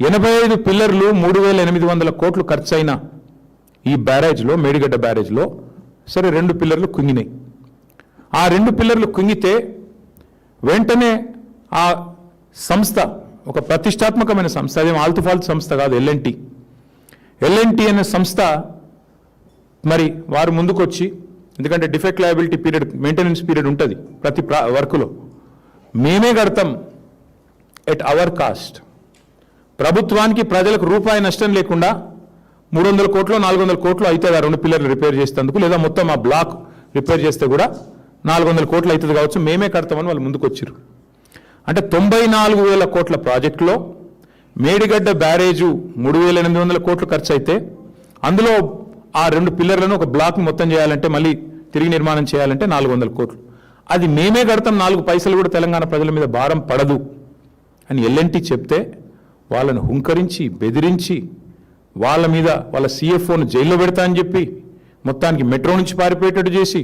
85 పిల్లర్లు 3800 కోట్లు ఖర్చైన ఈ బ్యారేజ్లో మేడిగడ్డ బ్యారేజ్లో సరే 2 పిల్లర్లు కుంగినాయి. ఆ 2 పిల్లర్లు కుంగితే వెంటనే ఆ సంస్థ ఒక ప్రతిష్టాత్మకమైన సంస్థ, అదేం ఆల్తుఫాల్తు సంస్థ కాదు, ఎల్ఎన్టీ అనే సంస్థ మరి వారు ముందుకొచ్చి, ఎందుకంటే defect liability period, maintenance period ఉంటుంది ప్రతి వర్కులో, మేమే కడతాం ఎట్ అవర్ కాస్ట్, ప్రభుత్వానికి ప్రజలకు రూపాయి నష్టం లేకుండా 300 కోట్లు 400 కోట్లు అవుతుంది ఆ 2 పిల్లర్లు రిపేర్ చేసేందుకు, లేదా మొత్తం ఆ బ్లాక్ రిపేర్ చేస్తే కూడా 400 కోట్లు అవుతుంది కావచ్చు, మేమే కడతామని వాళ్ళు ముందుకు వచ్చారు. అంటే 94,000 కోట్ల ప్రాజెక్టులో మేడిగడ్డ బ్యారేజు 3,800 కోట్లు ఖర్చు అయితే, అందులో ఆ 2 పిల్లర్లను ఒక బ్లాక్ మొత్తం చేయాలంటే, మళ్ళీ తిరిగి నిర్మాణం చేయాలంటే 400 కోట్లు. అది మేమే కడతాం, 4 పైసలు కూడా తెలంగాణ ప్రజల మీద భారం పడదు అని ఎల్ఎన్టీ చెప్తే, వాళ్ళను హుంకరించి బెదిరించి వాళ్ళ మీద వాళ్ళ CFOను జైల్లో పెడతా అని చెప్పి మొత్తానికి మెట్రో నుంచి పారిపోయేటట్టు చేసి,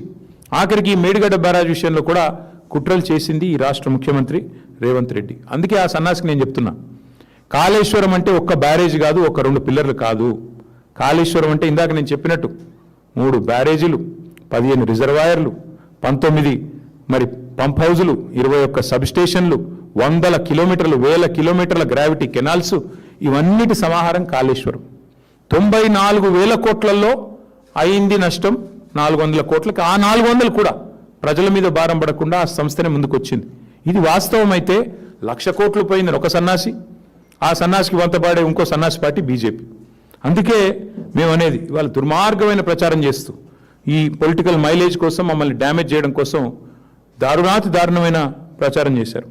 ఆఖరికి ఈ మేడిగడ్డ బ్యారేజ్ విషయంలో కూడా కుట్రలు చేసింది ఈ రాష్ట్ర ముఖ్యమంత్రి రేవంత్ రెడ్డి. అందుకే ఆ సన్నాసికి నేను చెప్తున్నా, కాళేశ్వరం అంటే ఒక్క బ్యారేజ్ కాదు, ఒక 2 పిల్లర్లు కాదు. కాళేశ్వరం అంటే ఇందాక నేను చెప్పినట్టు 3 బ్యారేజీలు, 15 రిజర్వాయర్లు, 19 మరి పంప్ హౌజులు, 21 సబ్ స్టేషన్లు, 100 కిలోమీటర్లు, 1000 కిలోమీటర్ల గ్రావిటీ కెనాల్స్, ఇవన్నిటి సమాహారం కాళేశ్వరం. 94,000 కోట్లలో అయింది నష్టం 400 కోట్లకి. ఆ 400 కూడా ప్రజల మీద భారం పడకుండా ఆ సంస్థనే ముందుకు వచ్చింది. ఇది వాస్తవం అయితే 1,00,000 కోట్లు పోయిందని ఒక సన్నాసి, ఆ సన్నాసికి వంతపాడే ఇంకో సన్నాసి పార్టీ బీజేపీ. అందుకే మేము అనేది, ఇవాళ దుర్మార్గమైన ప్రచారం చేస్తూ ఈ పొలిటికల్ మైలేజ్ కోసం మమ్మల్ని డ్యామేజ్ చేయడం కోసం దారుణాతి దారుణమైన ప్రచారం చేశారు.